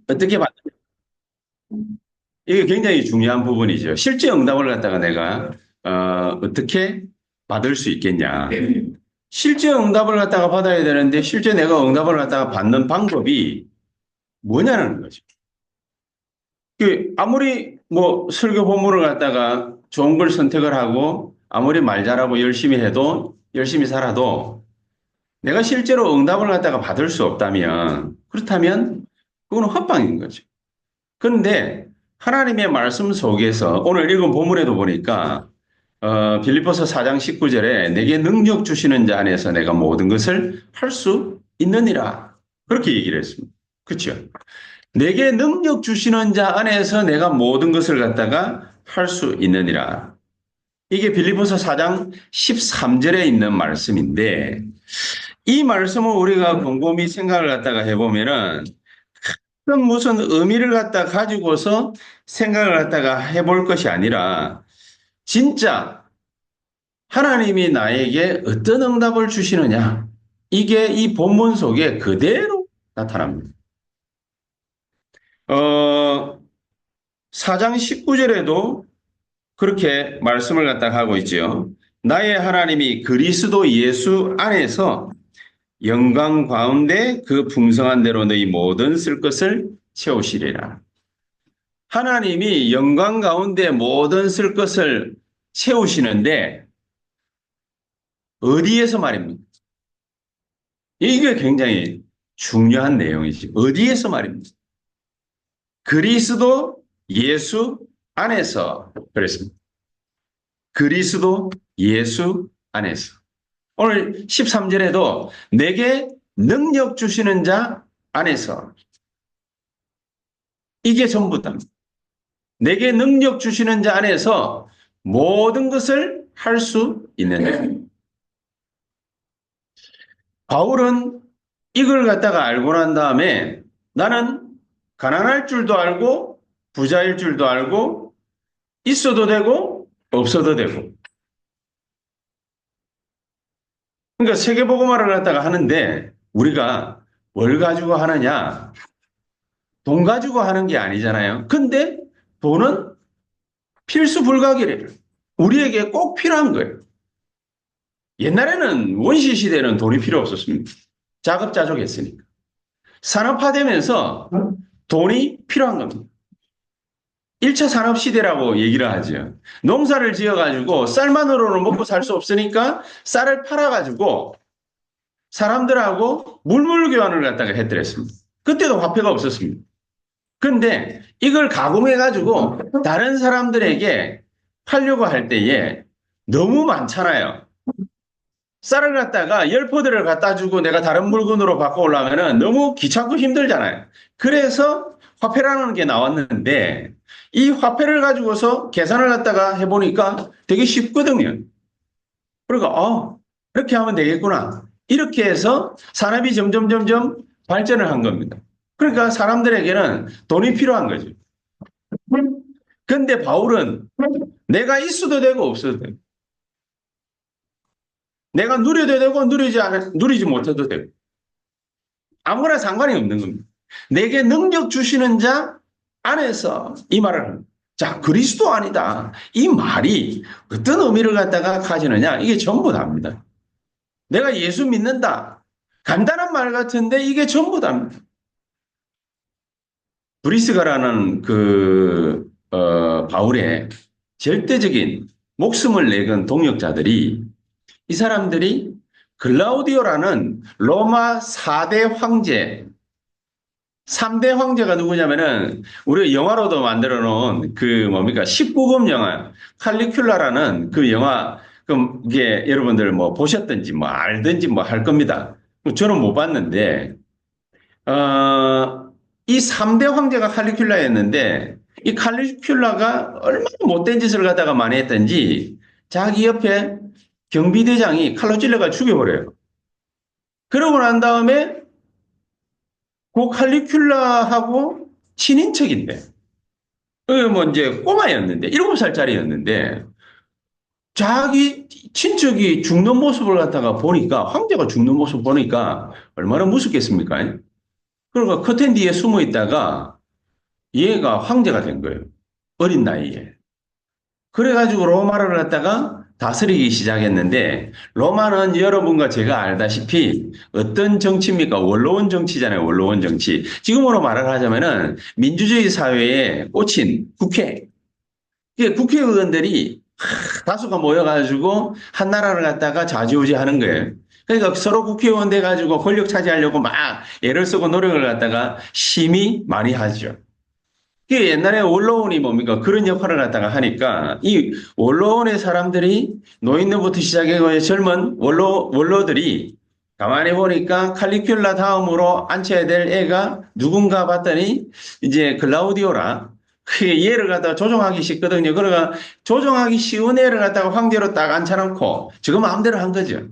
어떻게 받, 이게 굉장히 중요한 부분이죠. 실제 응답을 갖다가 내가, 어떻게 받을 수 있겠냐. 실제 응답을 갖다가 받아야 되는데, 실제 내가 응답을 갖다가 받는 방법이 뭐냐는 거죠. 아무리 뭐 설교 본문을 갖다가 좋은 걸 선택을 하고, 아무리 말 잘하고 열심히 해도, 열심히 살아도, 내가 실제로 응답을 갖다가 받을 수 없다면, 그렇다면, 그거는 헛방인 거죠. 그런데 하나님의 말씀 속에서 오늘 읽은 본문에도 보니까 빌립보서 4장 19절에 내게 능력 주시는 자 안에서 내가 모든 것을 할 수 있느니라. 그렇게 얘기를 했습니다. 그렇죠? 내게 능력 주시는 자 안에서 내가 모든 것을 갖다가 할 수 있느니라. 이게 빌립보서 4장 13절에 있는 말씀인데 이 말씀을 우리가 곰곰이 생각을 갖다가 해보면은 그런 무슨 의미를 갖다 가지고서 생각을 갖다가 해볼 것이 아니라 진짜 하나님이 나에게 어떤 응답을 주시느냐 이게 이 본문 속에 그대로 나타납니다. 어, 4장 19절에도 그렇게 말씀을 갖다가 하고 있죠. 나의 하나님이 그리스도 예수 안에서 영광 가운데 그 풍성한 대로 너희 모든 쓸 것을 채우시리라. 하나님이 영광 가운데 모든 쓸 것을 채우시는데 어디에서 말입니까? 이게 굉장히 중요한 내용이지. 어디에서 말입니까? 그리스도 예수 안에서 그랬습니다. 그리스도 예수 안에서. 오늘 13절에도 내게 능력 주시는 자 안에서 이게 전부다. 내게 능력 주시는 자 안에서 모든 것을 할 수 있는 바울은 이걸 갖다가 알고 난 다음에 나는 가난할 줄도 알고 부자일 줄도 알고 있어도 되고 없어도 되고 그러니까 세계복음화를 갖다가 하는데 우리가 뭘 가지고 하느냐 돈 가지고 하는 게 아니잖아요. 근데 돈은 필수 불가결이에요. 우리에게 꼭 필요한 거예요. 옛날에는 원시 시대는 돈이 필요 없었습니다. 자급자족했으니까. 산업화되면서 돈이 필요한 겁니다. 1차 산업시대라고 얘기를 하죠. 농사를 지어가지고 쌀만으로는 먹고 살 수 없으니까 쌀을 팔아가지고 사람들하고 물물 교환을 갖다가 했더랬습니다. 그때도 화폐가 없었습니다. 그런데 이걸 가공해가지고 다른 사람들에게 팔려고 할 때에 너무 많잖아요. 쌀을 갖다가 열 포대를 갖다 주고 내가 다른 물건으로 바꿔오려면 너무 귀찮고 힘들잖아요. 그래서 화폐라는 게 나왔는데 이 화폐를 가지고서 계산을 갖다가 해보니까 되게 쉽거든요. 그러니까 이렇게 하면 되겠구나. 이렇게 해서 산업이 점점 발전을 한 겁니다. 그러니까 사람들에게는 돈이 필요한 거죠. 근데 바울은 내가 있어도 되고 없어도 되고 내가 누려도 되고 누리지 못해도 되고 아무나 상관이 없는 겁니다. 내게 능력 주시는 자 안에서 이 말을 합니다. 자, 그리스도 아니다. 이 말이 어떤 의미를 갖다가 가지느냐 이게 전부 다입니다. 내가 예수 믿는다. 간단한 말 같은데 이게 전부 다입니다. 브리스가라는 바울의 절대적인 목숨을 내건 동역자들이 이 사람들이 글라우디오라는 로마 4대 황제, 3대 황제가 누구냐면은 우리 영화로도 만들어 놓은 뭡니까? 19금 영화 칼리큘라라는 그 영화 이게 여러분들 뭐 보셨든지 뭐 알든지 뭐 할 겁니다. 저는 못 봤는데 이 3대 황제가 칼리큘라였는데 이 칼리큘라가 얼마나 못된 짓을 갖다가 많이 했던지 자기 옆에 경비대장이 칼로 찔러가 죽여버려요. 그러고 난 다음에 그 칼리큘라하고 친인척인데, 뭐 이제 꼬마였는데, 7살짜리였는데, 자기 친척이 죽는 모습을 갖다가 보니까, 황제가 죽는 모습 보니까 얼마나 무섭겠습니까? 그러니까 커튼 뒤에 숨어 있다가 얘가 황제가 된 거예요. 어린 나이에. 그래가지고 로마를 갖다가 다스리기 시작했는데 로마는 여러분과 제가 알다시피 어떤 정치입니까? 원로원 정치잖아요. 원로원 정치. 지금으로 말을 하자면은 민주주의 사회에 꽂힌 국회. 이게 국회의원들이 다수가 모여가지고 한 나라를 갖다가 좌지우지하는 거예요. 그러니까 서로 국회의원 돼가지고 권력 차지하려고 막 애를 쓰고 노력을 갖다가 심히 많이 하죠. 그 옛날에 원로원이 뭡니까? 그런 역할을 갖다가 하니까 이 원로원의 사람들이 노인네부터 시작해서 젊은 원로들이 가만히 보니까 칼리큘라 다음으로 앉혀야 될 애가 누군가 봤더니 이제 클라우디오라. 그 얘를 갖다가 조종하기 쉽거든요. 그러니까 조종하기 쉬운 애를 갖다가 황제로 딱 앉혀놓고 지금 마음대로 한 거죠.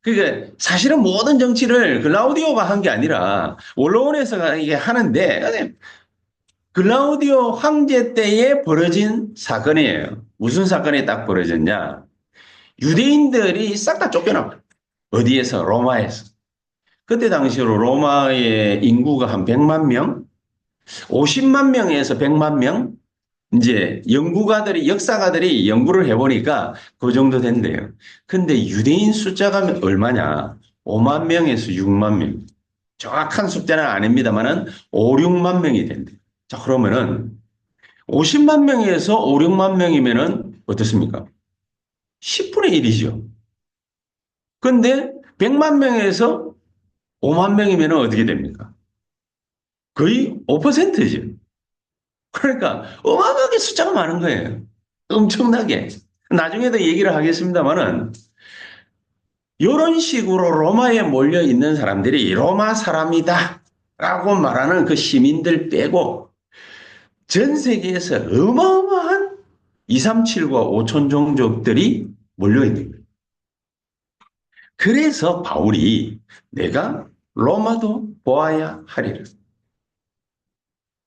그러니까 사실은 모든 정치를 클라우디오가 한 게 아니라 원로원에서 이게 하는데 클라우디오 황제 때에 벌어진 사건이에요. 무슨 사건이 딱 벌어졌냐? 유대인들이 싹 다 쫓겨나버려. 어디에서? 로마에서. 그때 당시로 로마의 인구가 한 100만 명? 50만 명에서 100만 명? 이제 연구가들이, 역사가들이 연구를 해보니까 그 정도 된대요. 근데 유대인 숫자가 얼마냐? 5만 명에서 6만 명. 정확한 숫자는 아닙니다만은 5, 6만 명이 된대요. 자, 그러면은 50만 명에서 5, 6만 명이면은 어떻습니까? 10분의 1이죠. 근데 100만 명에서 5만 명이면 어떻게 됩니까? 거의 5%죠. 그러니까 어마어마하게 숫자가 많은 거예요. 엄청나게. 나중에도 얘기를 하겠습니다만은 이런 식으로 로마에 몰려 있는 사람들이 로마 사람이다 라고 말하는 그 시민들 빼고 전 세계에서 어마어마한 237과 5천 종족들이 몰려 있는 거예요. 그래서 바울이 내가 로마도 보아야 하리라.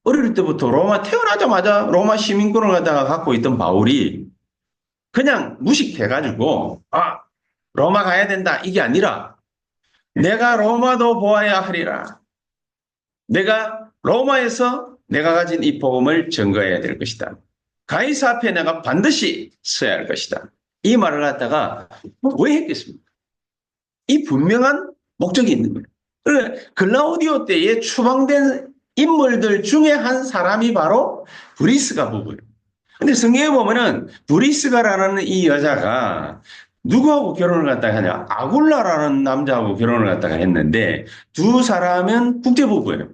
어릴 때부터 로마 태어나자마자 로마 시민권을 갖다가 갖고 있던 바울이 그냥 무식해가지고 로마 가야 된다 이게 아니라 내가 로마도 보아야 하리라. 내가 로마에서 내가 가진 이 복음을 증거해야 될 것이다. 가이사 앞에 내가 반드시 서야 할 것이다. 이 말을 갖다가 왜 했겠습니까? 이 분명한 목적이 있는 거예요. 글라우디오 때에 추방된 인물들 중에 한 사람이 바로 브리스가 부부예요. 근데 성경에 보면은 브리스가라는 이 여자가 누구하고 결혼을 갖다가 하냐? 아굴라라는 남자하고 결혼을 갖다가 했는데 두 사람은 국제 부부예요.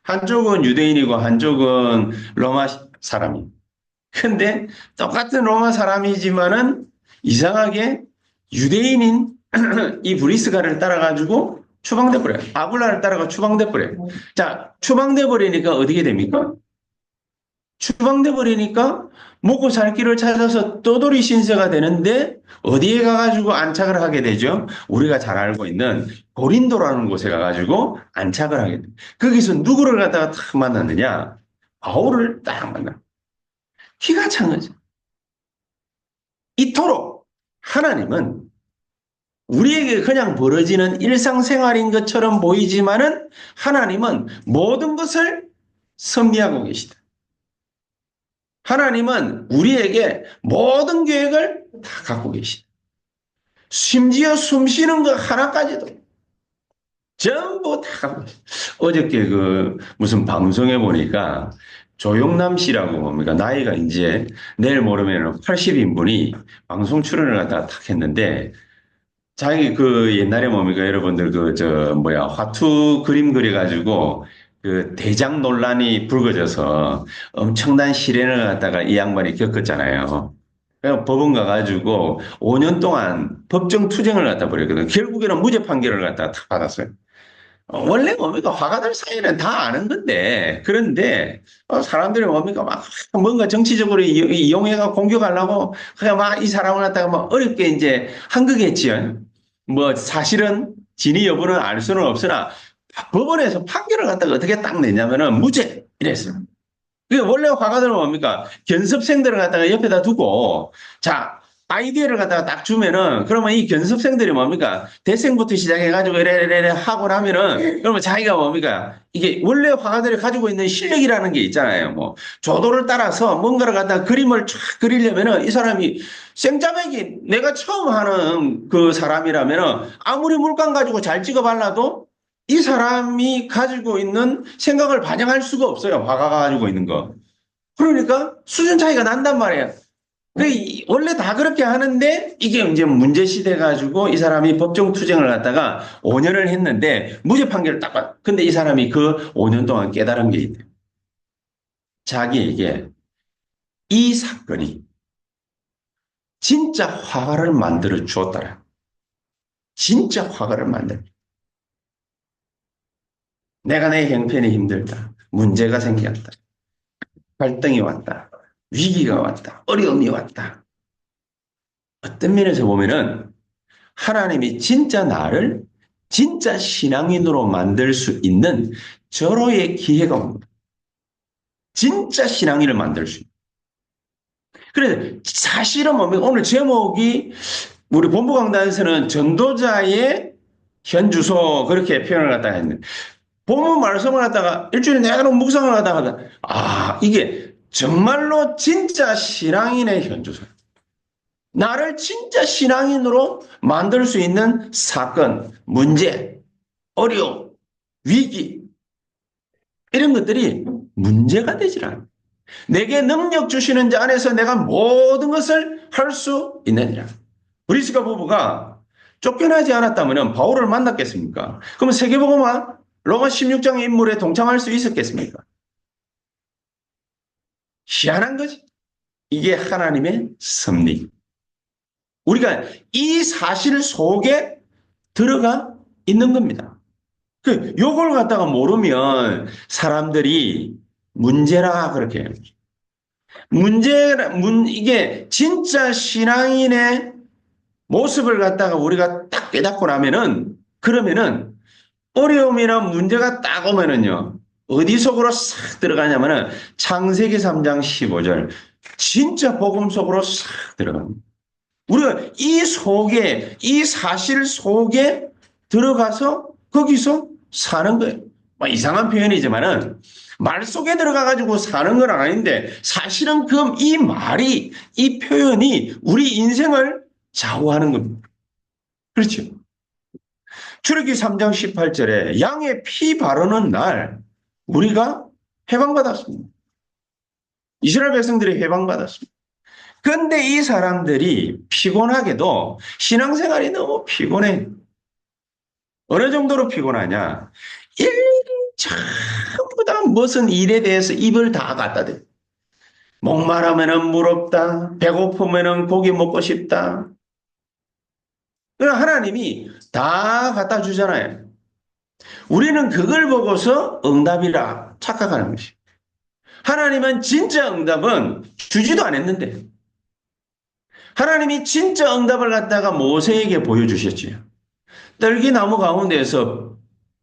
한쪽은 유대인이고 한쪽은 로마 사람이. 근데 똑같은 로마 사람이지만은 이상하게 유대인인 이 브리스가를 따라가지고 추방돼 버려요. 아굴라를 따라가 추방돼 버려요. 자, 추방돼 버리니까 어떻게 됩니까? 추방돼 버리니까 먹고 살 길을 찾아서 떠돌이 신세가 되는데 어디에 가가지고 안착을 하게 되죠? 우리가 잘 알고 있는 고린도라는 곳에 가가지고 안착을 하게 돼요. 거기서 누구를 갖다가 딱 만났느냐? 바울을 딱 만나. 기가 찬 거죠. 이토록 하나님은 우리에게 그냥 벌어지는 일상생활인 것처럼 보이지만은 하나님은 모든 것을 섭리하고 계시다. 하나님은 우리에게 모든 계획을 다 갖고 계시다. 심지어 숨 쉬는 것 하나까지도 전부 다 갖고 계시다. 어저께 무슨 방송에 보니까 조용남 씨라고 뭡니까? 나이가 이제 내일 모르면 80인 분이 방송 출연을 갖다가 탁 했는데 자기 옛날에 뭡니까? 여러분들 화투 그림 그려가지고 대장 논란이 불거져서 엄청난 시련을 갖다가 이 양반이 겪었잖아요. 그래서 법원 가가지고 5년 동안 법정 투쟁을 갖다 버렸거든. 결국에는 무죄 판결을 갖다가 탁 받았어요. 원래 뭡니까? 화가들 사이는 다 아는 건데, 그런데, 사람들이 뭡니까? 막, 뭔가 정치적으로 이용해가 공격하려고, 그냥 막 이 사람을 갖다가 막 어렵게 이제 한 거겠지요. 뭐, 사실은 진위 여부는 알 수는 없으나, 법원에서 판결을 갖다가 어떻게 딱 내냐면은 무죄! 이랬어요. 그게 원래 화가들은 뭡니까? 견습생들을 갖다가 옆에다 두고, 자, 아이디어를 갖다가 딱 주면은, 그러면 이 견습생들이 뭡니까? 대생부터 시작해가지고 이래 하고 나면은, 그러면 자기가 뭡니까? 이게 원래 화가들이 가지고 있는 실력이라는 게 있잖아요. 뭐, 조도를 따라서 뭔가를 갖다가 그림을 쫙 그리려면은 이 사람이 생짜배기 내가 처음 하는 그 사람이라면은 아무리 물감 가지고 잘 찍어 발라도 이 사람이 가지고 있는 생각을 반영할 수가 없어요. 화가가 가지고 있는 거. 그러니까 수준 차이가 난단 말이에요. 원래 다 그렇게 하는데 이게 이제 문제 시돼 가지고 이 사람이 법정 투쟁을 갖다가 5년을 했는데 무죄 판결을 딱 받. 근데 이 사람이 그 5년 동안 깨달은 게 있대요. 자기에게 이 사건이 진짜 화가를 만들어 주었더라. 진짜 화가를 만들어. 내가 내 형편이 힘들다. 문제가 생겼다. 갈등이 왔다. 위기가 왔다. 어려움이 왔다. 어떤 면에서 보면은 하나님이 진짜 나를 진짜 신앙인으로 만들 수 있는 절호의 기회가 옵니다. 진짜 신앙인을 만들 수 있는. 그래서 사실은 뭡니까? 오늘 제목이 우리 본부 강단에서는 전도자의 현주소 그렇게 표현을 갖다가 했는데 본문 말씀을 갖다가 일주일에 내가 묵상을 하다가 이게 정말로 진짜 신앙인의 현주소. 나를 진짜 신앙인으로 만들 수 있는 사건, 문제, 어려움, 위기 이런 것들이 문제가 되질 않아. 내게 능력 주시는 자 안에서 내가 모든 것을 할 수 있느니라. 브리스가 부부가 쫓겨나지 않았다면 바울을 만났겠습니까? 그럼 세계복음화 로마 16장의 인물에 동참할 수 있었겠습니까? 희한한 거지. 이게 하나님의 섭리. 우리가 이 사실 속에 들어가 있는 겁니다. 요걸 갖다가 모르면 사람들이 문제라 그렇게 해요. 이게 진짜 신앙인의 모습을 갖다가 우리가 딱 깨닫고 나면은, 그러면은 어려움이나 문제가 딱 오면은요, 어디 속으로 싹 들어가냐면은 창세기 3장 15절. 진짜 복음 속으로 싹 들어갑니다. 우리가 이 속에, 이 사실 속에 들어가서 거기서 사는 거예요. 이상한 표현이지만은 말 속에 들어가가지고 사는 건 아닌데 사실은 이 말이, 이 표현이 우리 인생을 좌우하는 겁니다. 그렇죠? 출애굽기 3장 18절에 양의 피 바르는 날 우리가 해방받았습니다. 이스라엘 백성들이 해방받았습니다. 그런데 이 사람들이 피곤하게도 신앙생활이 너무 피곤해. 어느 정도로 피곤하냐? 일일이 전부 다 무슨 일에 대해서 입을 다 갖다 대. 목마르면은 물 없다. 배고프면은 고기 먹고 싶다. 그러나 하나님이 다 갖다 주잖아요. 우리는 그걸 보고서 응답이라 착각하는 것이. 하나님은 진짜 응답은 주지도 않았는데 하나님이 진짜 응답을 갖다가 모세에게 보여주셨지요. 떨기나무 가운데에서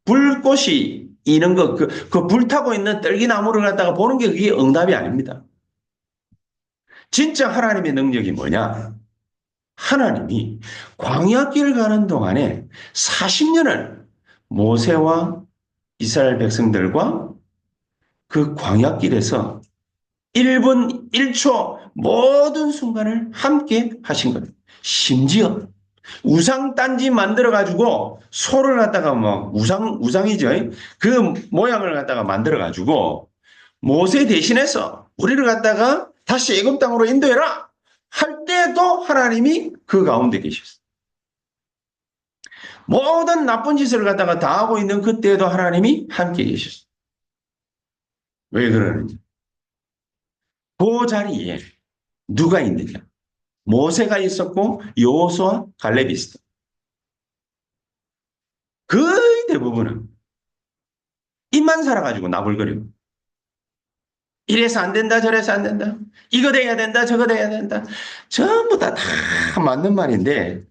불꽃이 이는 것, 그 불타고 있는 떨기나무를 갖다가 보는 게 그게 응답이 아닙니다. 진짜 하나님의 능력이 뭐냐? 하나님이 광야길 가는 동안에 40년을 모세와 이스라엘 백성들과 그 광야길에서 1분 1초 모든 순간을 함께 하신 겁니다. 심지어 우상단지 만들어가지고 소를 갖다가 우상이죠. 그 모양을 갖다가 만들어가지고 모세 대신해서 우리를 갖다가 다시 애굽 땅으로 인도해라 할 때도 하나님이 그 가운데 계셨어요. 모든 나쁜 짓을 갖다가 다 하고 있는 그때에도 하나님이 함께 계셨어요. 왜 그러는지. 그 자리에 누가 있느냐? 모세가 있었고 여호수아 갈렙이 있었다. 거의 대부분은 입만 살아가지고 나불거리고 이래서 안 된다 저래서 안 된다 이거 돼야 된다 저거 돼야 된다 전부 다 맞는 말인데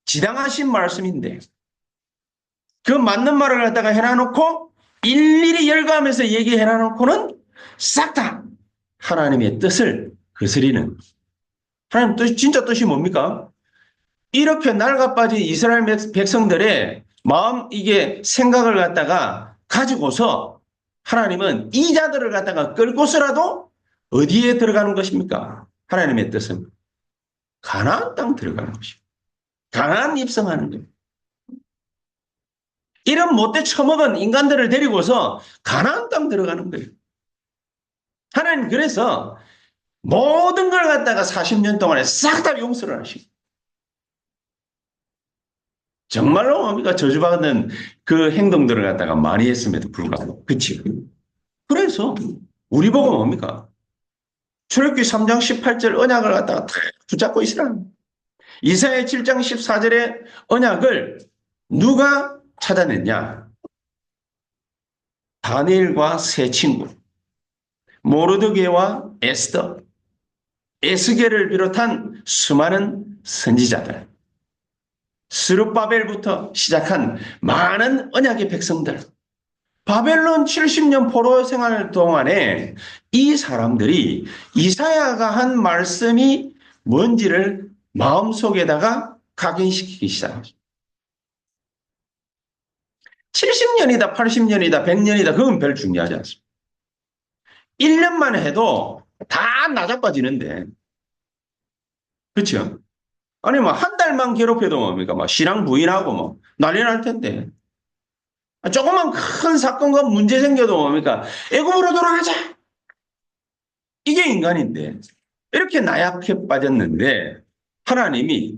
지당하신 말씀인데 그 맞는 말을 갖다가 해놔놓고 일일이 열거하면서 얘기해놔놓고는 싹 다 하나님의 뜻을 거스리는 하나님 뜻, 진짜 뜻이 뭡니까? 이렇게 낡아빠진 이스라엘 백성들의 마음, 이게 생각을 갖다가 가지고서 하나님은 이 자들을 갖다가 끌고서라도 어디에 들어가는 것입니까? 하나님의 뜻은 가나안 땅 들어가는 것입니다. 가나안 입성하는 거예요. 이런 못돼 처먹은 인간들을 데리고서 가나안 땅 들어가는 거예요. 하나님 그래서 모든 걸 갖다가 40년 동안에 싹 다 용서를 하시고 정말로 뭡니까? 저주받는 그 행동들을 갖다가 많이 했음에도 불구하고 그치? 그래서 우리 보고 뭡니까? 출애굽기 3장 18절 언약을 갖다가 다 붙잡고 있으라. 이사야 7장 14절의 언약을 누가 찾아냈냐? 다니엘과 세 친구, 모르드게와 에스더, 에스겔을 비롯한 수많은 선지자들, 스룹바벨부터 시작한 많은 언약의 백성들, 바벨론 70년 포로 생활 동안에 이 사람들이 이사야가 한 말씀이 뭔지를 마음속에다가 각인시키기 시작합니다. 70년이다, 80년이다, 100년이다, 그건 별 중요하지 않습니다. 1년만 해도 다 나자빠지는데, 그렇죠? 아니, 뭐, 한 달만 괴롭혀도 뭡니까? 뭐, 신랑 부인하고 뭐, 난리 날 텐데. 조그만 큰 사건과 문제 생겨도 뭡니까? 애굽으로 돌아가자! 이게 인간인데, 이렇게 나약해 빠졌는데, 하나님이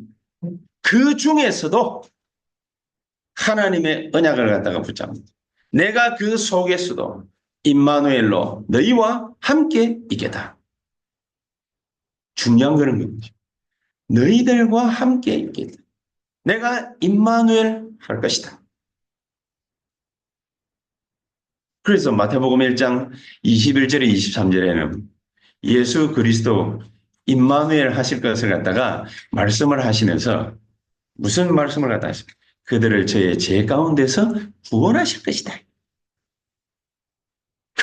그 중에서도 하나님의 언약을 갖다가 붙잡니다. 내가 그 속에서도 임마누엘로 너희와 함께 있겠다. 중요한 그런 겁니다. 너희들과 함께 있겠다. 내가 임마누엘 할 것이다. 그래서 마태복음 1장 21절에 23절에는 예수 그리스도 임마누엘 하실 것을 갖다가 말씀을 하시면서 무슨 말씀을 갖다 하십니까? 그들을 저의 죄 가운데서 구원하실 것이다.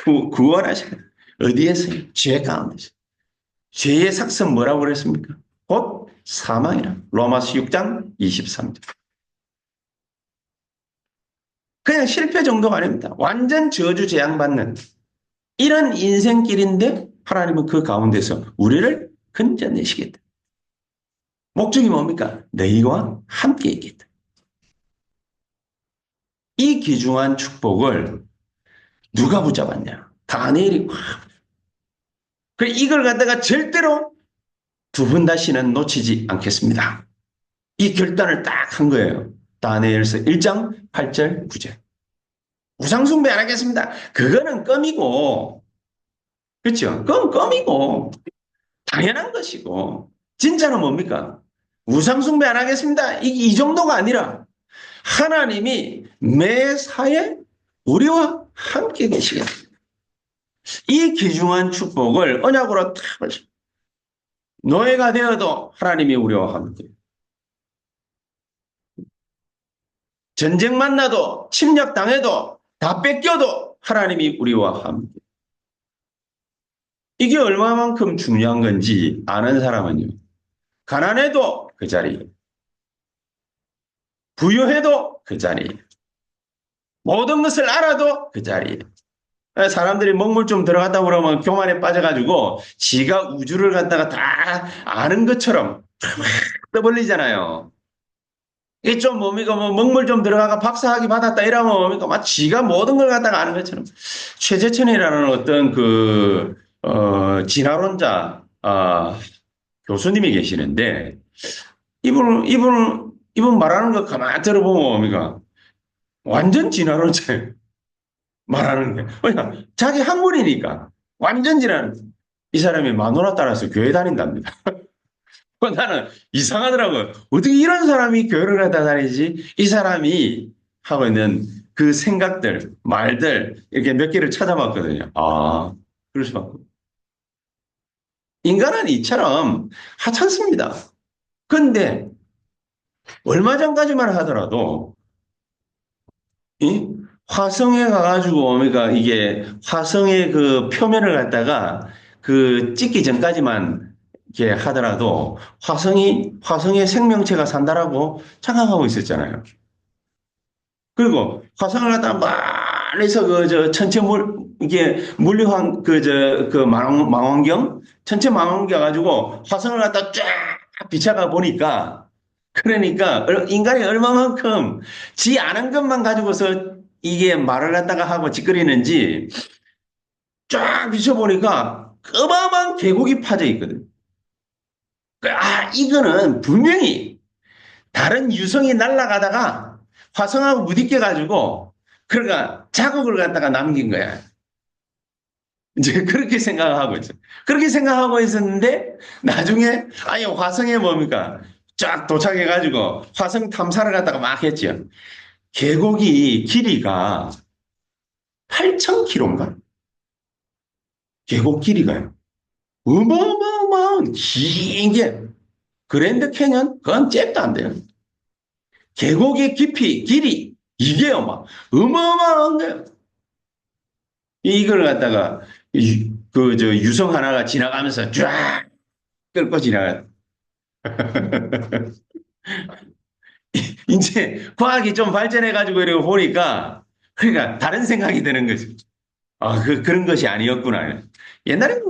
구원하실 것이다. 어디에서요? 죄 가운데서. 죄의 삭은 뭐라고 그랬습니까? 곧 사망이라. 로마서 6장 23절. 그냥 실패 정도가 아닙니다. 완전 저주 재앙받는 이런 인생길인데 하나님은 그 가운데서 우리를 건져내시겠다. 목적이 뭡니까? 너희와 함께 있겠다. 이 귀중한 축복을 누가 붙잡았냐? 다니엘이 그래 이걸 갖다가 절대로 두 번 다시는 놓치지 않겠습니다. 이 결단을 딱 한 거예요. 다니엘서 1장 8절 9절. 우상숭배 안 하겠습니다. 그거는 껌이고, 그렇죠? 그건 껌이고 당연한 것이고 진짜는 뭡니까? 우상숭배 안 하겠습니다. 이 정도가 아니라 하나님이 매사에 우리와 함께 계시겠다. 이 귀중한 축복을 언약으로 탁 노예가 되어도 하나님이 우리와 함께. 전쟁 만나도 침략당해도 다 뺏겨도 하나님이 우리와 함께. 이게 얼마만큼 중요한 건지 아는 사람은요. 가난해도 그 자리에. 부유해도 그 자리에. 모든 것을 알아도 그 자리에. 사람들이 먹물 좀 들어갔다 그러면 교만에 빠져가지고 지가 우주를 갖다가 다 아는 것처럼 떠벌리잖아요. 이게 좀 뭡니까? 뭐 먹물 좀 들어가가 박사학위 받았다 이러면 뭡니까? 막 지가 모든 걸 갖다가 아는 것처럼. 최재천이라는 어떤 진화론자, 교수님이 계시는데, 이분 말하는 거 가만히 들어보면 뭡니까? 완전 진화론자예요. 말하는 게. 왜냐, 자기 학문이니까. 완전 진화론. 이 사람이 마누라 따라서 교회 다닌답니다. 나는 이상하더라고요. 어떻게 이런 사람이 교회를 하다 다니지? 이 사람이 하고 있는 그 생각들, 말들, 이렇게 몇 개를 찾아봤거든요. 아, 그럴 수밖에. 인간은 이처럼 하찮습니다. 근데, 얼마 전까지만 하더라도, 화성에 가가지고, 그러니까 이게 화성의 그 표면을 갖다가 그 찍기 전까지만 게 하더라도 화성에 생명체가 산다라고 착각하고 있었잖아요. 그리고 화성을 갖다가 멀리서 천체 이게 물리황, 망원경? 천체 망원경 가지고 화성을 갖다 쫙 비춰가 보니까, 그러니까 인간이 얼마만큼 지 아는 것만 가지고서 이게 말을 갖다가 하고 짓거리는지 쫙 비춰보니까 어마어마한 계곡이 파져 있거든. 이거는 분명히 다른 유성이 날아가다가 화성하고 무디껴가지고, 그러니까 자국을 갖다가 남긴 거야. 이제 그렇게 생각하고 있어. 그렇게 생각하고 있었는데, 나중에, 아니, 화성에 뭡니까? 쫙 도착해가지고, 화성 탐사를 갖다가 막 했죠. 계곡이 길이가 8,000km인가? 계곡 길이가요. 어마어마한 긴 게, 그랜드 캐년? 그건 잽도 안 돼요. 계곡의 깊이, 길이, 이게 어마어마한 거예요. 이걸 갖다가, 유성 하나가 지나가면서 쫙 끌고 지나가. 이제 과학이 좀 발전해가지고 이러고 보니까, 그러니까 다른 생각이 드는 거지. 그런 것이 아니었구나. 옛날에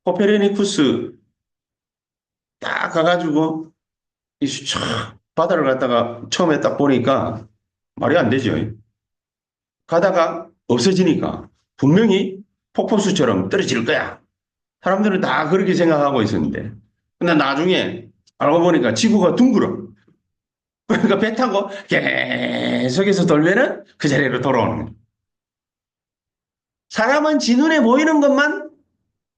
코페르니쿠스 딱 가가지고, 바다를 갖다가 처음에 딱 보니까 말이 안 되죠. 가다가 없어지니까 분명히 폭포수처럼 떨어질 거야. 사람들은 다 그렇게 생각하고 있었는데. 근데 나중에 알고 보니까 지구가 둥글어. 그러니까 배 타고 계속해서 돌면은 그 자리로 돌아오는 거야. 사람은 지 눈에 보이는 것만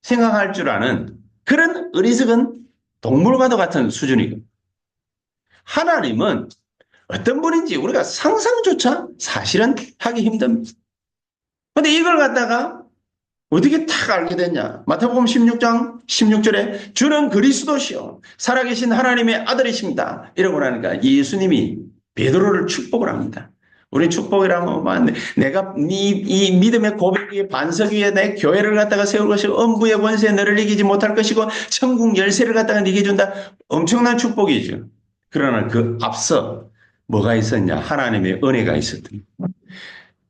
생각할 줄 아는 그런 어리석은 동물과도 같은 수준이고. 하나님은 어떤 분인지 우리가 상상조차 사실은 하기 힘듭니다. 근데 이걸 갖다가 어떻게 탁 알게 됐냐? 마태복음 16장 16절에 주는 그리스도시요 살아계신 하나님의 아들이십니다. 이러고 나니까 예수님이 베드로를 축복을 합니다. 우리 축복이라면 내가 이 믿음의 고백 위에 반석 위에 내 교회를 갖다가 세울 것이고 음부의 권세에 너를 이기지 못할 것이고 천국 열쇠를 갖다가 네게 준다. 엄청난 축복이죠. 그러나 그 앞서 뭐가 있었냐? 하나님의 은혜가 있었던.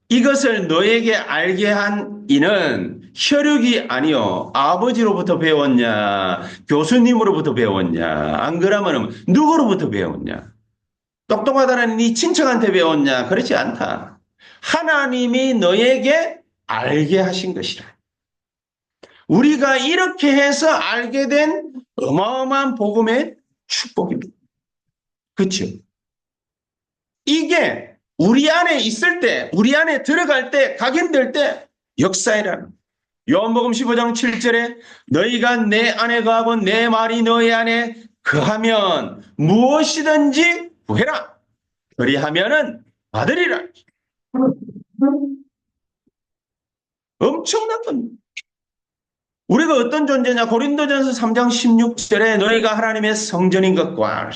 이것을 너에게 알게 한 이는 혈육이 아니요 아버지로부터 배웠냐 교수님으로부터 배웠냐 안 그러면 누구로부터 배웠냐 똑똑하다는 네 친척한테 배웠냐 그렇지 않다. 하나님이 너에게 알게 하신 것이라. 우리가 이렇게 해서 알게 된 어마어마한 복음의 축복입니다. 그렇죠? 이게 우리 안에 있을 때, 우리 안에 들어갈 때, 각인될 때 역사이라는. 요한복음 15장 7절에 너희가 내 안에 거하고 내 말이 너희 안에 거하면 무엇이든지 구해라. 그리하면은 받으리라. 엄청난 겁니다. 우리가 어떤 존재냐? 고린도전서 3장 16절에 너희가 하나님의 성전인 것과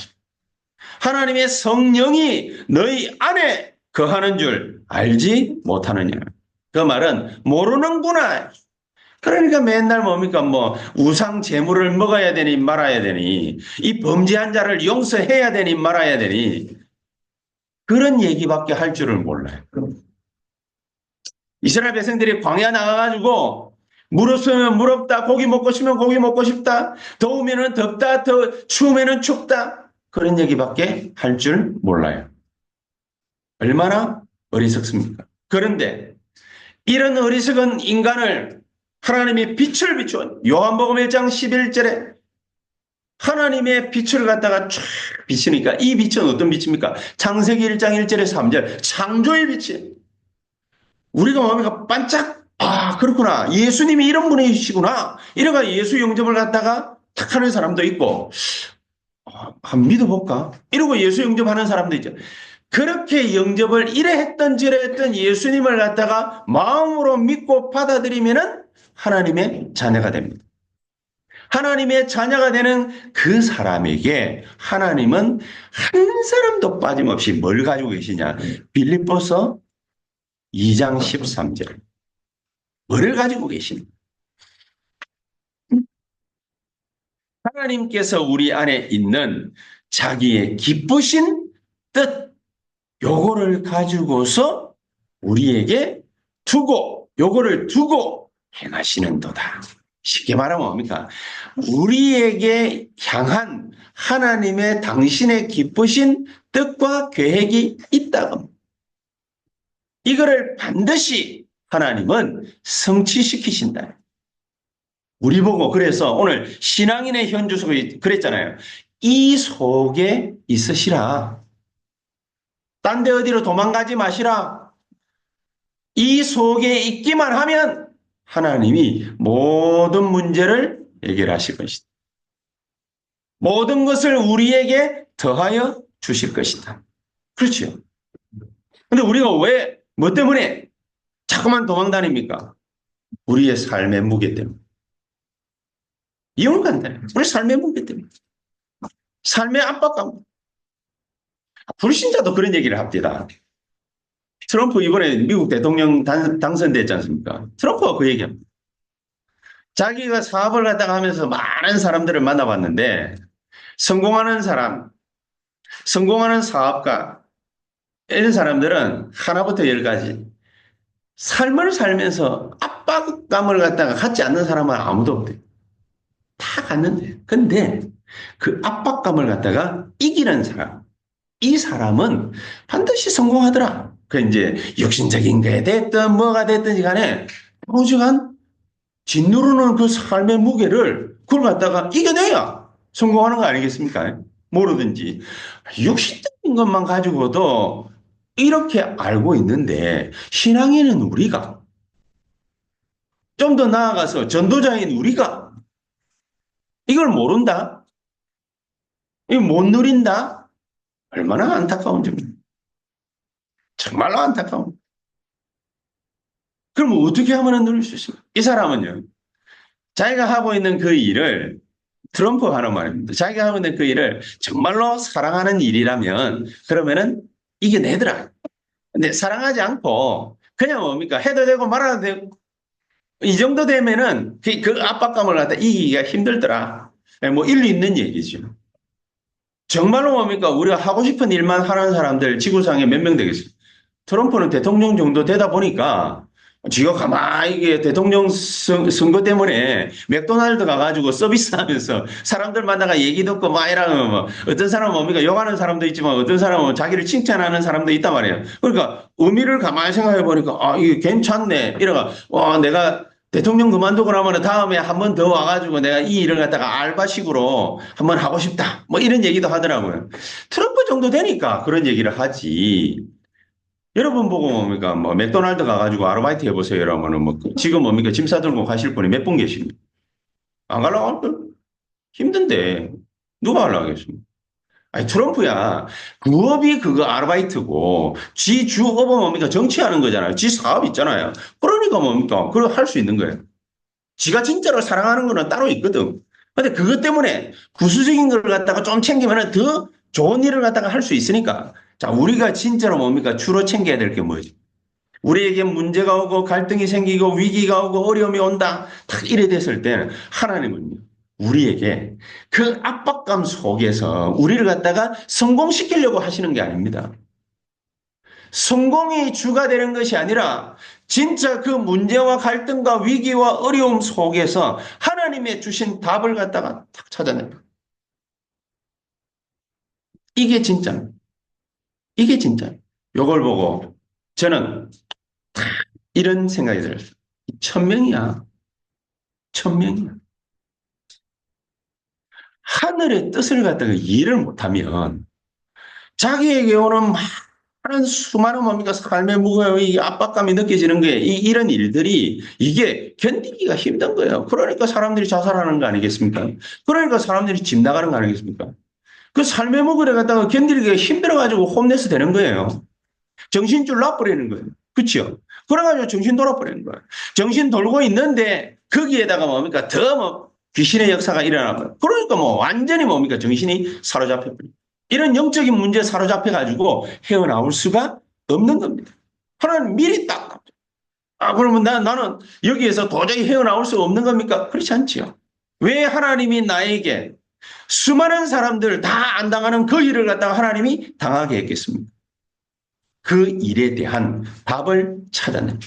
하나님의 성령이 너희 안에 거하는 줄 알지 못하느냐. 그 말은 모르는구나. 그러니까 맨날 뭡니까? 우상 제물을 먹어야 되니 말아야 되니 이 범죄한 자를 용서해야 되니 말아야 되니 그런 얘기밖에 할 줄을 몰라요. 이스라엘 백성들이 광야 나가가지고 물 없으면 물 없다. 고기 먹고 싶으면 고기 먹고 싶다. 더우면 덥다. 추우면 춥다. 그런 얘기밖에 할 줄 몰라요. 얼마나 어리석습니까? 그런데 이런 어리석은 인간을 하나님의 빛을 비추어 요한복음 1장 11절에 하나님의 빛을 갖다가 쫙 비치니까 이 빛은 어떤 빛입니까? 창세기 1장 1절에서 3절 창조의 빛이 우리가 뭡니까? 반짝 그렇구나. 예수님이 이런 분이시구나. 이래가 예수 영접을 갖다가 탁 하는 사람도 있고 한번 믿어볼까? 이러고 예수 영접하는 사람도 있죠. 그렇게 영접을 이래 했던 저래 했던 예수님을 갖다가 마음으로 믿고 받아들이면은 하나님의 자녀가 됩니다. 하나님의 자녀가 되는 그 사람에게 하나님은 한 사람도 빠짐없이 뭘 가지고 계시냐? 빌립보서 2장 13절. 뭐를 가지고 계시냐? 하나님께서 우리 안에 있는 자기의 기쁘신 뜻, 요거를 가지고서 우리에게 요거를 두고 행하시는도다. 쉽게 말하면 뭡니까? 우리에게 향한 하나님의 당신의 기쁘신 뜻과 계획이 있다고. 이거를 반드시 하나님은 성취시키신다. 우리 보고 그래서 오늘 신앙인의 현주소에 그랬잖아요. 이 속에 있으시라. 딴 데 어디로 도망가지 마시라. 이 속에 있기만 하면 하나님이 모든 문제를 해결하실 것이다. 모든 것을 우리에게 더하여 주실 것이다. 그렇죠. 근데 우리가 왜, 뭐 때문에 자꾸만 도망다닙니까? 우리의 삶의 무게 때문에. 이유는 간단해요. 우리 삶의 무게 때문에. 삶의 압박감. 불신자도 그런 얘기를 합니다. 트럼프 이번에 미국 대통령 당선됐지 않습니까? 트럼프가 그 얘기합니다. 자기가 사업을 갖다가 하면서 많은 사람들을 만나봤는데 성공하는 사람, 성공하는 사업가 이런 사람들은 하나부터 열까지 삶을 살면서 압박감을 갖다가 갖지 않는 사람은 아무도 없대요. 다 갖는데. 근데 그 압박감을 갖다가 이기는 사람, 이 사람은 반드시 성공하더라. 그 이제 육신적인 게 됐든 뭐가 됐든지 간에 오직한 짓누르는 그 삶의 무게를 그걸 갖다가 이겨내야 성공하는 거 아니겠습니까? 뭐로든지. 육신적인 것만 가지고도 이렇게 알고 있는데 신앙인은 우리가 좀 더 나아가서 전도자인 우리가 이걸 모른다? 이걸 못 누린다? 얼마나 안타까운 점입니다. 정말로 안타까운. 그럼 어떻게 하면 누릴 수 있습니까? 이 사람은요. 자기가 하고 있는 그 일을 트럼프가 하는 말입니다. 자기가 하고 있는 그 일을 정말로 사랑하는 일이라면 그러면은 이겨내더라. 근데 사랑하지 않고 그냥 뭡니까? 해도 되고 말아도 되고 이 정도 되면은 그 압박감을 갖다 이기기가 힘들더라. 뭐 일리 있는 얘기죠. 정말로 뭡니까? 우리가 하고 싶은 일만 하는 사람들 지구상에 몇 명 되겠어요? 트럼프는 대통령 정도 되다 보니까 지가 가만히 이게 대통령 선거 때문에 맥도날드 가가지고 서비스하면서 사람들 만나가 얘기 듣고 막 이러면 뭐 어떤 사람은 뭡니까 욕하는 사람도 있지만 어떤 사람은 자기를 칭찬하는 사람도 있단 말이에요. 그러니까 의미를 가만히 생각해 보니까 아 이게 괜찮네 이러가 와 내가 대통령 그만두고 나면 다음에 한 번 더 와가지고 내가 이 일을 갖다가 알바식으로 한번 하고 싶다 뭐 이런 얘기도 하더라고요. 트럼프 정도 되니까 그런 얘기를 하지. 여러분 보고 뭡니까? 뭐 맥도날드 가가지고 아르바이트 해보세요. 이러면은 뭐 지금 뭡니까? 짐 싸들고 가실 분이 몇 분 계십니까? 안 가려고 할 힘든데 누가 하려고 하겠습니까? 아니 트럼프야 부업이 그거 아르바이트고 지 주업은 뭡니까? 정치하는 거잖아요. 지 사업 있잖아요. 그러니까 뭡니까? 그걸 할 수 있는 거예요. 지가 진짜로 사랑하는 거는 따로 있거든. 근데 그것 때문에 구수적인 걸 갖다가 좀 챙기면 더 좋은 일을 갖다가 할 수 있으니까. 자, 우리가 진짜로 뭡니까? 주로 챙겨야 될 게 뭐지? 우리에게 문제가 오고 갈등이 생기고 위기가 오고 어려움이 온다. 딱 이래 됐을 때는 하나님은요. 우리에게 그 압박감 속에서 우리를 갖다가 성공시키려고 하시는 게 아닙니다. 성공이 주가 되는 것이 아니라 진짜 그 문제와 갈등과 위기와 어려움 속에서 하나님의 주신 답을 갖다가 탁 찾아냅니다. 이게 진짜. 이게 진짜. 요걸 보고 저는 이런 생각이 들었어요. 1000명이야. 1000명이야. 하늘의 뜻을 갖다가 이해를 못하면 자기에게 오는 많은 수많은 뭡니까 삶의 무게의 압박감이 느껴지는 게 이런 일들이 이게 견디기가 힘든 거예요. 그러니까 사람들이 자살하는 거 아니겠습니까? 그러니까 사람들이 집 나가는 거 아니겠습니까? 그 삶의 무게를 갖다가 견디기가 힘들어가지고 홈레스 되는 거예요. 정신줄 놔버리는 거예요. 그렇죠? 그래가지고 정신 돌아버리는 거예요. 정신 돌고 있는데 거기에다가 뭡니까 더 뭐 귀신의 역사가 일어나고 그러니까 뭐 완전히 뭡니까 정신이 사로잡혀버려요. 이런 영적인 문제에 사로잡혀가지고 헤어나올 수가 없는 겁니다. 하나님 미리 딱. 아, 그러면 나는 여기에서 도저히 헤어나올 수 없는 겁니까? 그렇지 않지요. 왜 하나님이 나에게 수많은 사람들 다 안 당하는 그 일을 갖다가 하나님이 당하게 했겠습니까? 그 일에 대한 답을 찾아냅니다.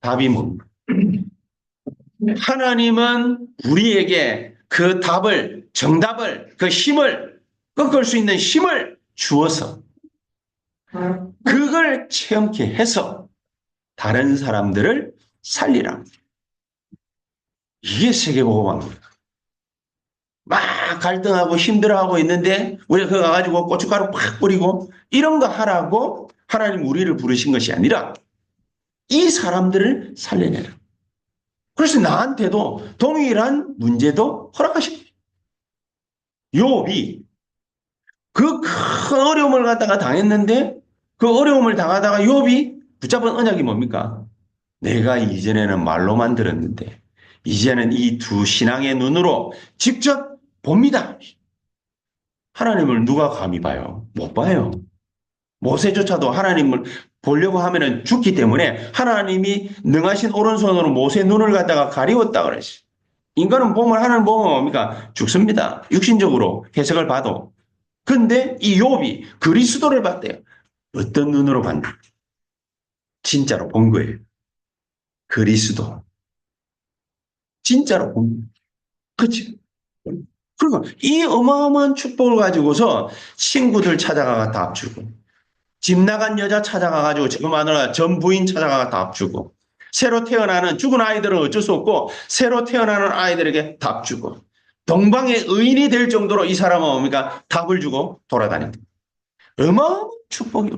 답이 뭡니까? 하나님은 우리에게 그 답을, 정답을, 그 힘을, 꺾을 수 있는 힘을 주어서 그걸 체험케 해서 다른 사람들을 살리라. 이게 세계보고방입니다. 막 갈등하고 힘들어하고 있는데 우리가 그거 가지고 고춧가루 팍 뿌리고 이런 거 하라고 하나님 우리를 부르신 것이 아니라 이 사람들을 살려내라. 그래서 나한테도 동일한 문제도 허락하십니다. 욥이 그 큰 어려움을 갖다가 당했는데 그 어려움을 당하다가 욥이 붙잡은 언약이 뭡니까? 내가 이전에는 말로만 들었는데 이제는 이 두 신앙의 눈으로 직접 봅니다. 하나님을 누가 감히 봐요? 못 봐요. 모세조차도 하나님을 보려고 하면은 죽기 때문에 하나님이 능하신 오른손으로 모세의 눈을 갖다가 가리웠다 그랬어요. 인간은 보면 하나님 보면 뭡니까? 죽습니다. 육신적으로 해석을 봐도. 근데 이 욥이 그리스도를 봤대요. 어떤 눈으로 봤나? 진짜로 본 거예요. 그리스도. 진짜로 본 거예요. 그치? 그러니까 이 어마어마한 축복을 가지고서 친구들 찾아가가 답 주고 집 나간 여자 찾아가가지고 저 마누라 전 부인 찾아가가 답 주고 새로 태어나는 죽은 아이들은 어쩔 수 없고 새로 태어나는 아이들에게 답 주고 동방의 의인이 될 정도로 이 사람은 뭡니까? 답을 주고 돌아다닌다. 어마어마한 축복이에요.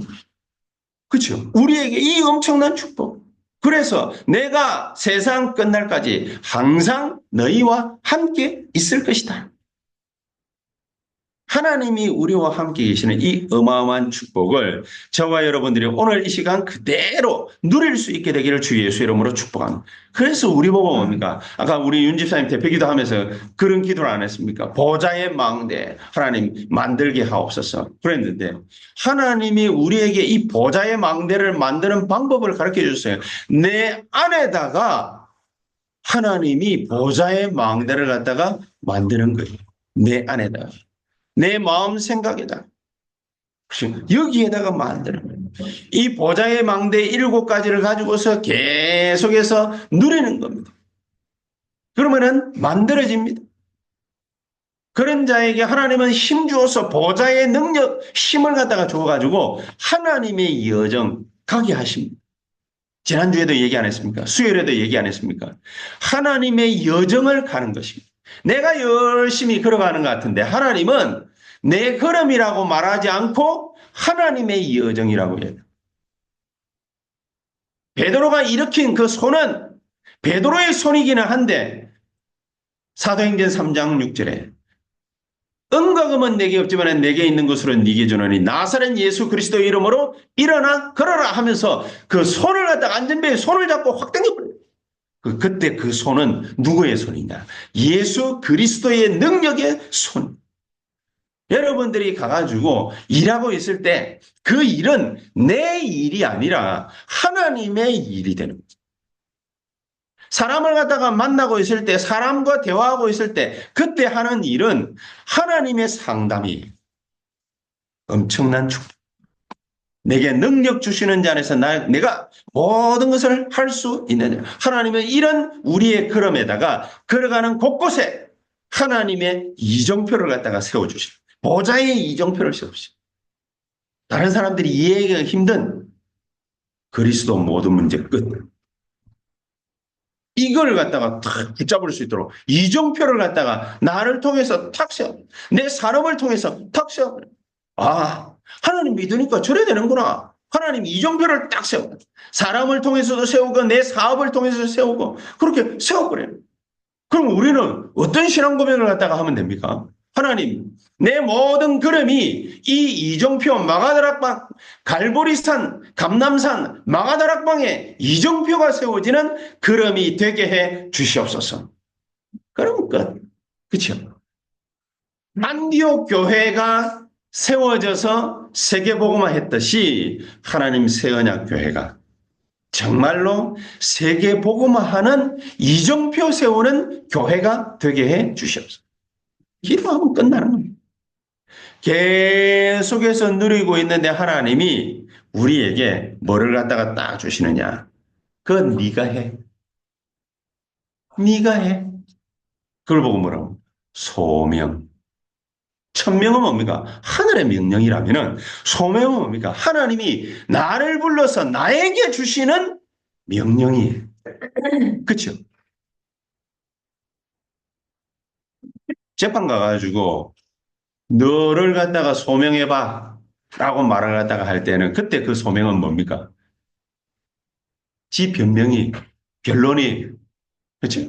그렇죠? 우리에게 이 엄청난 축복. 그래서 내가 세상 끝날까지 항상 너희와 함께 있을 것이다. 하나님이 우리와 함께 계시는 이 어마어마한 축복을 저와 여러분들이 오늘 이 시간 그대로 누릴 수 있게 되기를 주 예수 이름으로 축복합니다. 그래서 우리 보고 뭡니까? 아까 우리 윤 집사님 대표기도 하면서 그런 기도를 안 했습니까? 보좌의 망대 하나님 만들게 하옵소서 그랬는데 하나님이 우리에게 이 보좌의 망대를 만드는 방법을 가르쳐 주셨어요. 내 안에다가 하나님이 보좌의 망대를 갖다가 만드는 거예요. 내 안에다가. 내 마음 생각에다 여기에다가 만드는 거예요. 이 보좌의 망대 7가지를 가지고서 계속해서 누리는 겁니다. 그러면은 만들어집니다. 그런 자에게 하나님은 힘 주어서 보좌의 능력, 힘을 갖다가 줘가지고 하나님의 여정 가게 하십니다. 지난주에도 얘기 안 했습니까? 수요일에도 얘기 안 했습니까? 하나님의 여정을 가는 것입니다. 내가 열심히 걸어가는 것 같은데 하나님은 내 걸음이라고 말하지 않고 하나님의 여정이라고 해요. 베드로가 일으킨 그 손은 베드로의 손이기는 한데 사도행전 3장 6절에 은과금은 내게 없지만 내게 있는 것으로 네게 주노니 나사렛 예수 그리스도의 이름으로 일어나 걸어라 하면서 그 손을 갖다가 안전벨에 손을 잡고 확 당겨버려요. 그때 그 손은 누구의 손이냐? 예수 그리스도의 능력의 손. 여러분들이 가가지고 일하고 있을 때 그 일은 내 일이 아니라 하나님의 일이 되는 거죠. 사람을 갖다가 만나고 있을 때, 사람과 대화하고 있을 때 그때 하는 일은 하나님의 상담이 엄청난 축복. 내게 능력 주시는 자 안에서 내가 모든 것을 할 수 있느냐. 하나님은 이런 우리의 걸음에다가 걸어가는 곳곳에 하나님의 이정표를 갖다가 세워주십니다. 보좌의 이정표를 세우십니다. 다른 사람들이 이해하기가 힘든 그리스도 모든 문제 끝. 이걸 갖다가 탁 붙잡을 수 있도록 이정표를 갖다가 나를 통해서 탁 세워. 내 산업을 통해서 탁 세워. 아, 하나님 믿으니까 저래 되는구나. 하나님 이정표를 딱 세워. 사람을 통해서도 세우고 내 사업을 통해서도 세우고 그렇게 세워버려요. 그럼 우리는 어떤 신앙 고백을 갖다가 하면 됩니까? 하나님, 내 모든 걸음이 이 이정표 마가다락방, 갈보리산, 감남산, 마가다락방에 이정표가 세워지는 걸음이 되게 해 주시옵소서. 그럼 끝. 그렇죠? 안디옥 교회가 세워져서 세계복음화 했듯이 하나님 새언약 교회가 정말로 세계복음화하는 이정표 세우는 교회가 되게 해 주시옵소서. 기도하면 끝나는 겁니다. 계속해서 누리고 있는데 하나님이 우리에게 뭐를 갖다가 딱 주시느냐. 그건 네가 해. 네가 해. 그걸 보고 뭐라고? 소명. 천명은 뭡니까? 하늘의 명령이라면은 소명은 뭡니까? 하나님이 나를 불러서 나에게 주시는 명령이에요. 그렇죠? 재판 가가지고 너를 갖다가 소명해봐 라고 말을 갖다가 할 때는 그때 그 소명은 뭡니까? 지 변명이 변론이 그렇죠?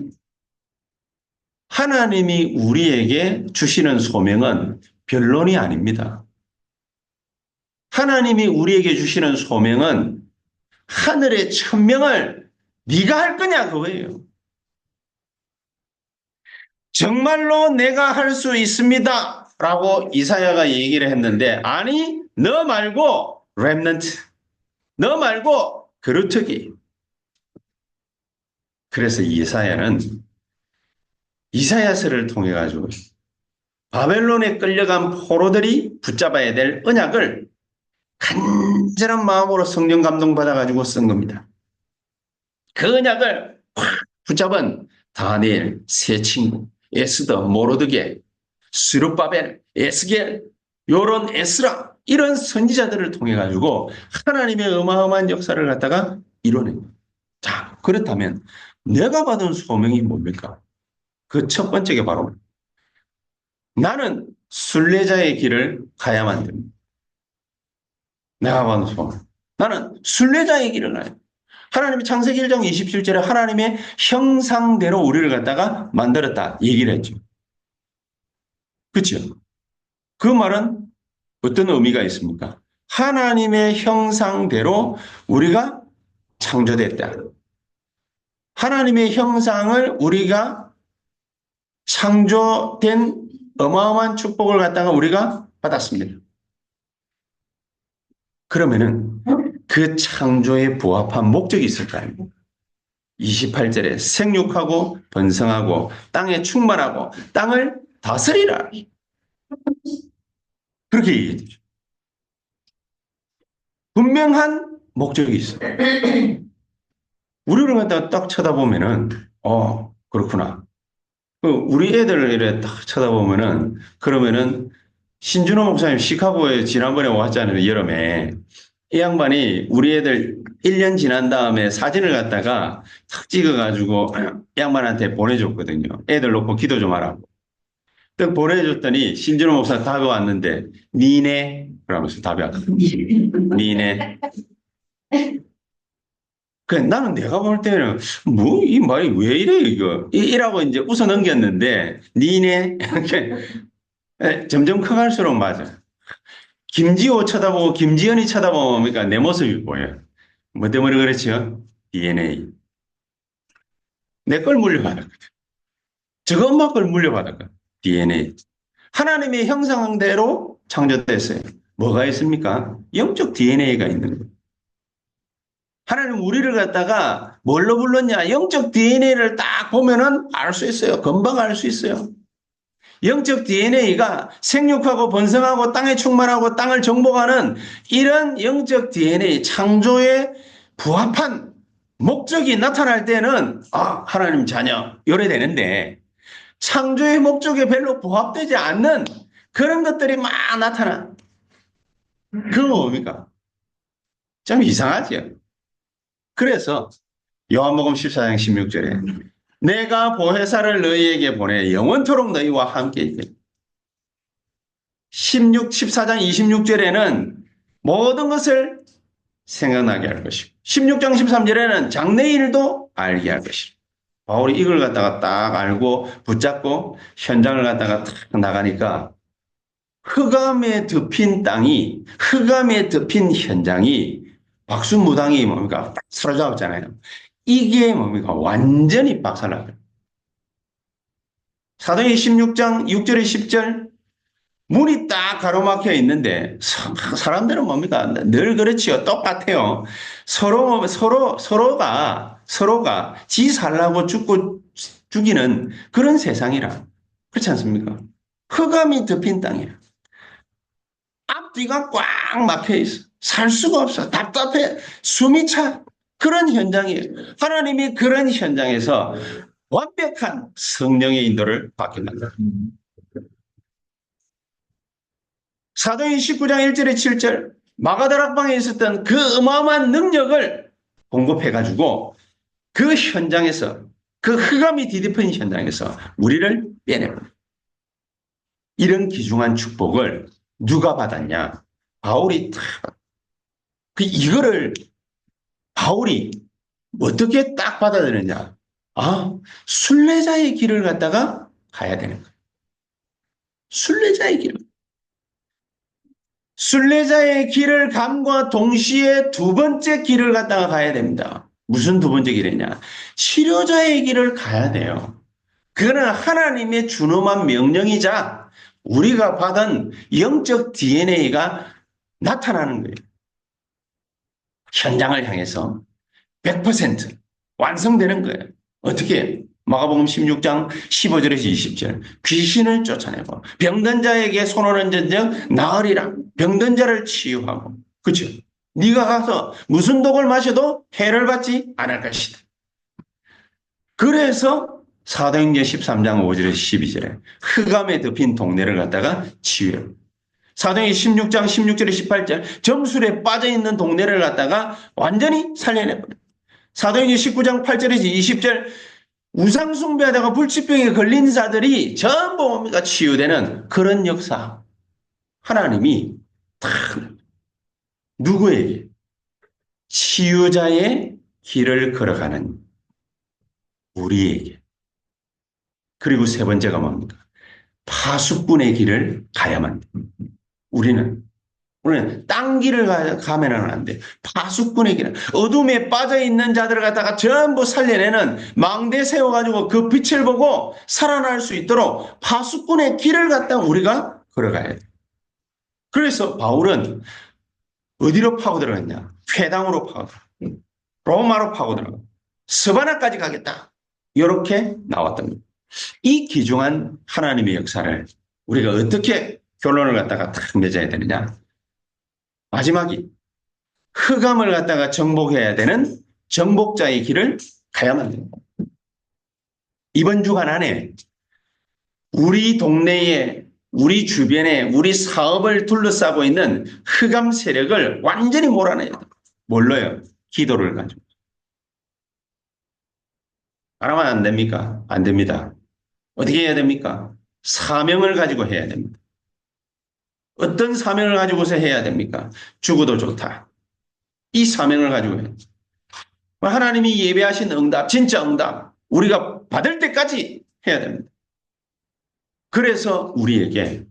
하나님이 우리에게 주시는 소명은 변론이 아닙니다. 하나님이 우리에게 주시는 소명은 하늘의 천명을 네가 할 거냐 그거예요. 정말로 내가 할 수 있습니다. 라고 이사야가 얘기를 했는데 아니 너 말고 렘넌트 너 말고 그루터기. 그래서 이사야서를 통해 가지고 바벨론에 끌려간 포로들이 붙잡아야 될 언약을 간절한 마음으로 성령 감동 받아가지고 쓴 겁니다. 그 언약을 확 붙잡은 다니엘, 세 친구, 에스더, 모르드게, 스룹바벨, 에스겔, 요런 에스라 이런 선지자들을 통해 가지고 하나님의 어마어마한 역사를 갖다가 이뤄낸 거예요. 자, 그렇다면 내가 받은 소명이 뭡니까? 그 첫 번째가 바로 나는 순례자의 길을 가야만 됩니다. 내가 받은 소명. 나는 순례자의 길을 가야 됩니다. 하나님이 창세기 1장 27절에 하나님의 형상대로 우리를 갖다가 만들었다 얘기를 했죠. 그렇죠? 그 말은 어떤 의미가 있습니까? 하나님의 형상대로 우리가 창조됐다. 하나님의 형상을 우리가 창조된 어마어마한 축복을 갖다가 우리가 받았습니다. 그러면은 그 창조에 부합한 목적이 있을 거 아닙니까? 28절에 생육하고 번성하고 땅에 충만하고 땅을 다스리라. 그렇게 얘기해주죠. 분명한 목적이 있어요. 우리를 갖다가 딱 쳐다보면은, 그렇구나. 우리 애들을 이렇게 딱 쳐다보면은, 그러면은, 신준호 목사님 시카고에 지난번에 왔잖아요, 여름에. 이 양반이 우리 애들 1년 지난 다음에 사진을 갖다가 탁 찍어가지고 이 양반한테 보내줬거든요. 애들 놓고 기도 좀 하라고. 딱 보내줬더니 신준호 목사 답이 왔는데, 니네? 그러면서 답이 왔거든요. 니네. 나는 내가 볼 때는, 뭐, 이 말이 왜 이래, 이거. 이라고 이제 웃어 넘겼는데, 니네? 이렇게 점점 커갈수록 맞아. 김지호 쳐다보고 김지연이 쳐다보니까 내 모습이 보여요. 뭐 때문에 그렇죠? DNA. 내 걸 물려받았거든. 저거 엄마 걸 물려받았거든. DNA. 하나님의 형상대로 창조됐어요. 뭐가 있습니까? 영적 DNA가 있는 거예요. 하나님 우리를 갖다가 뭘로 불렀냐? 영적 DNA를 딱 보면은 알 수 있어요. 금방 알 수 있어요. 영적 DNA가 생육하고 번성하고 땅에 충만하고 땅을 정복하는 이런 영적 DNA 창조에 부합한 목적이 나타날 때는 하나님 자녀 이래 되는데 창조의 목적에 별로 부합되지 않는 그런 것들이 막 나타나. 그건 뭡니까? 좀 이상하죠. 그래서 요한복음 14장 16절에 내가 보혜사를 너희에게 보내 영원토록 너희와 함께 있게. 14장 26절에는 모든 것을 생각나게 할 것이고 16장 13절에는 장래일도 알게 할 것이고 바울이 이걸 갖다가 딱 알고 붙잡고 현장을 갖다가 딱 나가니까 흑암에 덮인 땅이 흑암에 덮인 현장이 박수무당이 뭡니까? 딱 사로잡았잖아요. 이게 뭡니까? 완전히 박살나요. 사도행전 16장 6절에 10절 문이 딱 가로막혀 있는데 사람들은 뭡니까? 늘 그렇지요. 똑같아요. 서로가 지 살라고 죽이는 그런 세상이라. 그렇지 않습니까? 흑암이 덮인 땅이에요. 앞뒤가 꽉 막혀 있어. 살 수가 없어. 답답해. 숨이 차. 그런 현장이에요. 하나님이 그런 현장에서 완벽한 성령의 인도를 받게 만들어요. 사도행 19장 1절에 7절 마가다락방에 있었던 그 어마어마한 능력을 공급해가지고 그 현장에서 그 흑암이 뒤덮인 현장에서 우리를 빼내버려요. 이런 귀중한 축복을 누가 받았냐? 바울이 이거를 바울이 어떻게 딱 받아들였냐? 순례자의 길을 갖다가 가야 되는 거예요. 순례자의 길. 순례자의 길을 감과 동시에 두 번째 길을 갖다가 가야 됩니다. 무슨 두 번째 길이냐? 치료자의 길을 가야 돼요. 그거는 하나님의 준엄한 명령이자 우리가 받은 영적 DNA가 나타나는 거예요. 현장을 향해서 100% 완성되는 거예요. 어떻게? 마가복음 16장 15절에서 20절 귀신을 쫓아내고 병든 자에게 손을 얹은즉 나으리라. 병든 자를 치유하고. 그렇죠? 네가 가서 무슨 독을 마셔도 해를 받지 않을 것이다. 그래서 사도행전 13장 5절에서 12절에 흑암에 덮인 동네를 갖다가 치유해요. 사도행전 16장 16절에서 18절 점술에 빠져있는 동네를 갖다가 완전히 살려내버려요. 사도행전 19장 8절에서 20절 우상숭배하다가 불치병에 걸린 자들이 전부 뭡니까? 치유되는 그런 역사. 하나님이 다 누구에게? 치유자의 길을 걸어가는 우리에게. 그리고 세 번째가 뭡니까? 파수꾼의 길을 가야만 돼. 우리는 딴 길을 가면은 안 돼. 파수꾼의 길. 어둠에 빠져있는 자들을 갖다가 전부 살려내는 망대 세워가지고 그 빛을 보고 살아날 수 있도록 파수꾼의 길을 갖다 우리가 걸어가야 돼. 그래서 바울은 어디로 파고들어갔냐? 회당으로 파고들어. 로마로 파고들어. 스바나까지 가겠다. 이렇게 나왔던 겁니다. 이 귀중한 하나님의 역사를 우리가 어떻게 결론을 갖다가 탁 맺어야 되느냐? 마지막이 흑암을 갖다가 정복해야 되는 정복자의 길을 가야만 됩니다. 이번 주간 안에 우리 동네에, 우리 주변에, 우리 사업을 둘러싸고 있는 흑암 세력을 완전히 몰아내야 돼요. 뭘로요? 기도를 가지고. 안 하면 안 됩니까? 안 됩니다. 어떻게 해야 됩니까? 사명을 가지고 해야 됩니다. 어떤 사명을 가지고서 해야 됩니까? 죽어도 좋다. 이 사명을 가지고 해야 됩니다. 하나님이 예배하신 응답, 진짜 응답, 우리가 받을 때까지 해야 됩니다. 그래서 우리에게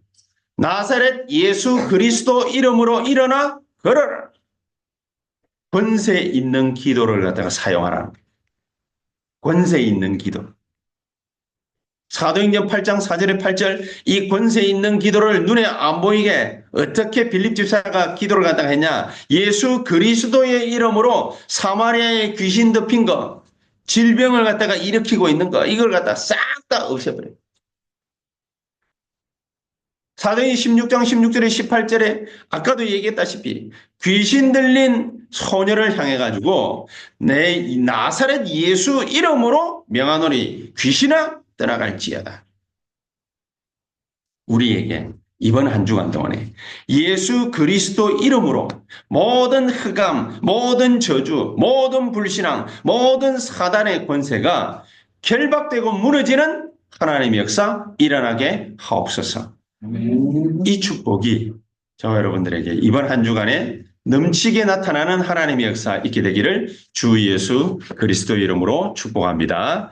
나사렛 예수 그리스도 이름으로 일어나 걸어라. 권세 있는 기도를 갖다가 사용하라. 권세 있는 기도. 사도행전 8장 4절에 8절 이 권세 있는 기도를 눈에 안 보이게 어떻게 빌립 집사가 기도를 갖다가 했냐? 예수 그리스도의 이름으로 사마리아의 귀신 덮인 거, 질병을 갖다가 일으키고 있는 거, 이걸 갖다가 싹 다 없애버려요. 사도행전 16장 16절에 18절에 아까도 얘기했다시피 귀신 들린 소녀를 향해 가지고 내 나사렛 예수 이름으로 명하노니 귀신아 떠나갈지어다. 우리에게 이번 한 주간 동안에 예수 그리스도 이름으로 모든 흑암, 모든 저주, 모든 불신앙, 모든 사단의 권세가 결박되고 무너지는 하나님의 역사 일어나게 하옵소서. 이 축복이 저와 여러분들에게 이번 한 주간에 넘치게 나타나는 하나님의 역사 있게 되기를 주 예수 그리스도 이름으로 축복합니다.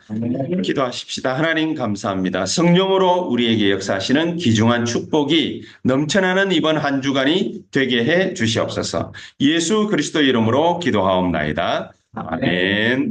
기도하십시다. 하나님 감사합니다. 성령으로 우리에게 역사하시는 귀중한 축복이 넘쳐나는 이번 한 주간이 되게 해 주시옵소서. 예수 그리스도 이름으로 기도하옵나이다. 아멘.